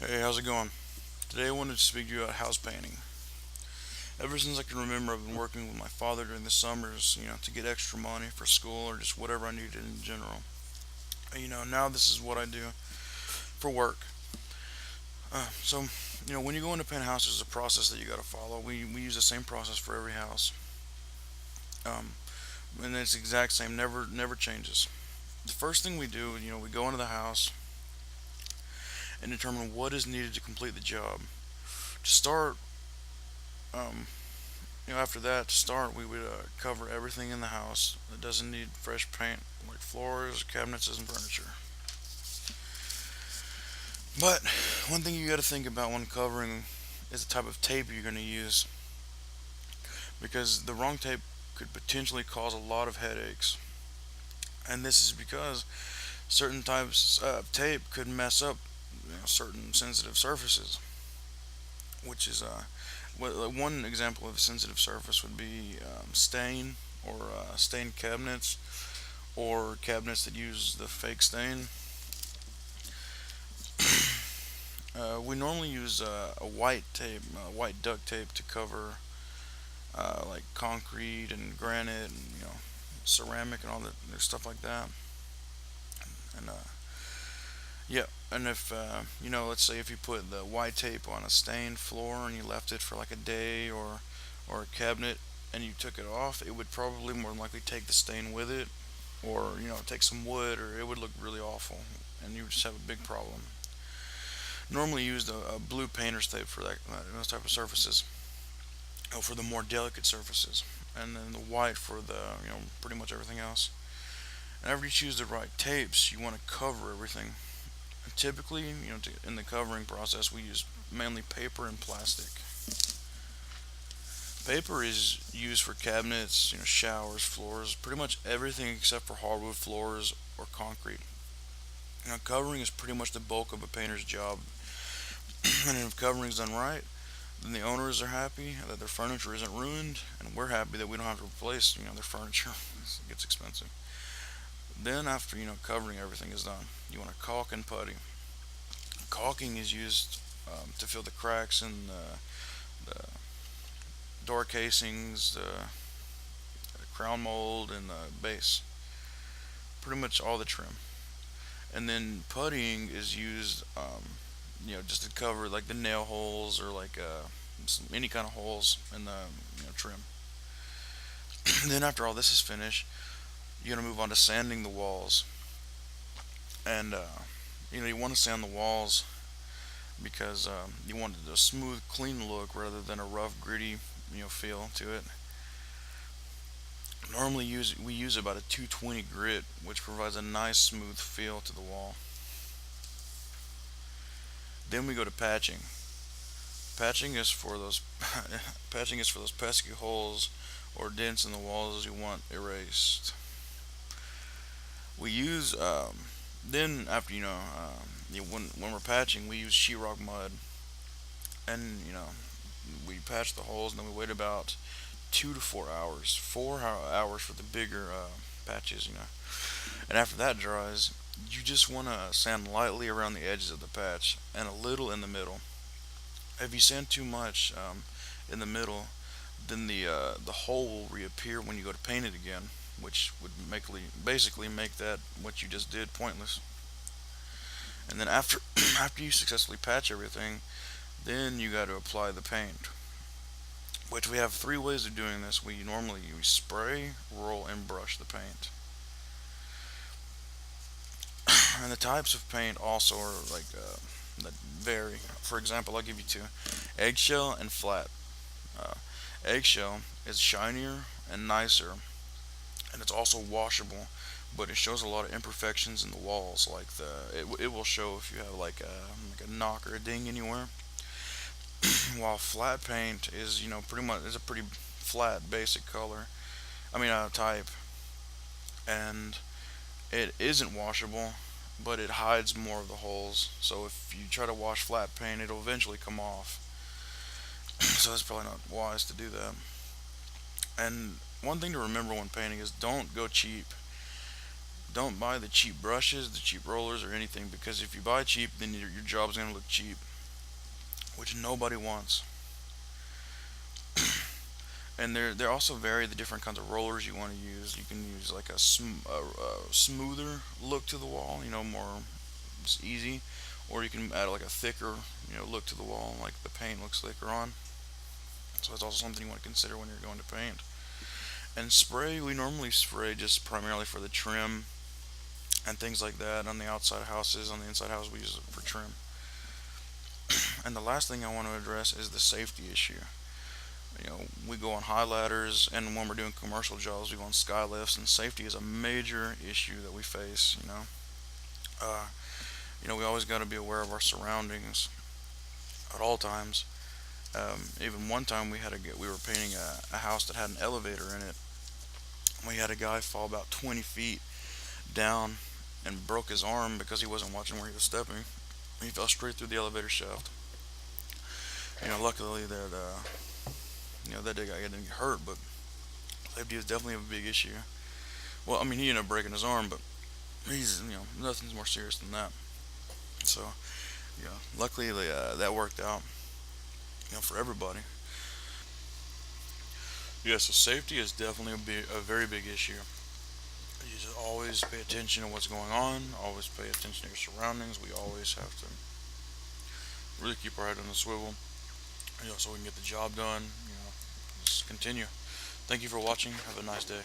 Hey, how's it going? Today I wanted to speak to you about house painting. Ever since I can remember, I've been working with my father during the summers, to get extra money for school or just whatever I needed in general. Now this is what I do for work. When you go into paint a house, there's a process that you gotta follow. We use the same process for every house. Um, and it's the exact same, never changes. The first thing we do, we go into the house and determine what is needed to complete the job. To start, um, after that, to start, we would cover everything in the house that doesn't need fresh paint, like floors, cabinets, and furniture. But one thing you got to think about when covering is the type of tape you're going to use, because the wrong tape could potentially cause a lot of headaches. And this is because certain types of tape could mess up certain sensitive surfaces, which is one example of a sensitive surface would be stain or stained cabinets or cabinets that use the fake stain. We normally use a white tape, white duct tape to cover like concrete and granite and ceramic and all that stuff like that. And yeah, and if let's say if you put the white tape on a stained floor and you left it for like a day or a cabinet and you took it off, it would probably more than likely take the stain with it, or take some wood, or it would look really awful, and you would just have a big problem. Normally used a blue painter's tape for those type of surfaces, for the more delicate surfaces, and then the white for the pretty much everything else. And after you choose the right tapes, you want to cover everything. And typically, in the covering process, we use mainly paper and plastic. Paper is used for cabinets, showers, floors, pretty much everything except for hardwood floors or concrete. Now, covering is pretty much the bulk of a painter's job, and if covering is done right, then the owners are happy that their furniture isn't ruined, and we're happy that we don't have to replace, their furniture. It gets expensive. Then after covering everything is done, you want to caulk and putty. Caulking is used to fill the cracks in the door casings, the crown mold, and the base. Pretty much all the trim. And then puttying is used, just to cover like the nail holes or like any kind of holes in the trim. Then after all this is finished, you're gonna move on to sanding the walls, and you want to sand the walls because you want a smooth, clean look rather than a rough, gritty, feel to it. Normally, we use about a 220 grit, which provides a nice, smooth feel to the wall. Then we go to patching. Patching is for those patching is for those pesky holes or dents in the walls you want erased. We use then after when we're patching, we use sheetrock mud, and we patch the holes, and then we wait about 2 to 4 hours. 4 hours for the bigger patches, and after that dries, you just want to sand lightly around the edges of the patch and a little in the middle. If you sand too much in the middle, then the hole will reappear when you go to paint it again, which would basically make that what you just did pointless. And then after after you successfully patch everything, then you got to apply the paint. Which we have three ways of doing this. We normally use spray, roll, and brush the paint. And the types of paint also are like that vary. For example, I'll give you two: eggshell and flat. Uh, Eggshell is shinier and nicer, and it's also washable, but it shows a lot of imperfections in the walls. Like it will show if you have like a knock or a ding anywhere. While flat paint is pretty much is a pretty flat basic color. I mean type, and it isn't washable, but it hides more of the holes. So if you try to wash flat paint, it'll eventually come off. So it's probably not wise to do that. And one thing to remember when painting is don't go cheap. Don't buy the cheap brushes, the cheap rollers, or anything, because if you buy cheap, then your job's gonna look cheap. which nobody wants. And there also vary the different kinds of rollers you want to use. You can use like a smoother look to the wall, more just easy, or you can add like a thicker, look to the wall, like the paint looks thicker on. So that's also something you want to consider when you're going to paint. And spray, we normally spray just primarily for the trim and things like that on the outside houses. On the inside house, we use it for trim. And the last thing I want to address is the safety issue. We go on high ladders, and when we're doing commercial jobs, we go on sky lifts, and safety is a major issue that we face. uh, we always got to be aware of our surroundings at all times. Even one time we were painting a house that had an elevator in it. We had a guy fall about 20 feet down and broke his arm because he wasn't watching where he was stepping. He fell straight through the elevator shaft. Luckily that guy didn't get hurt, but safety is definitely a big issue. Well, I mean, he ended up breaking his arm, but he's nothing's more serious than that. So luckily that worked out for everybody. Yeah, so safety is definitely a very big issue. You just always pay attention to what's going on. Always pay attention to your surroundings. We always have to really keep our head on the swivel, so we can get the job done. Just continue. Thank you for watching. Have a nice day.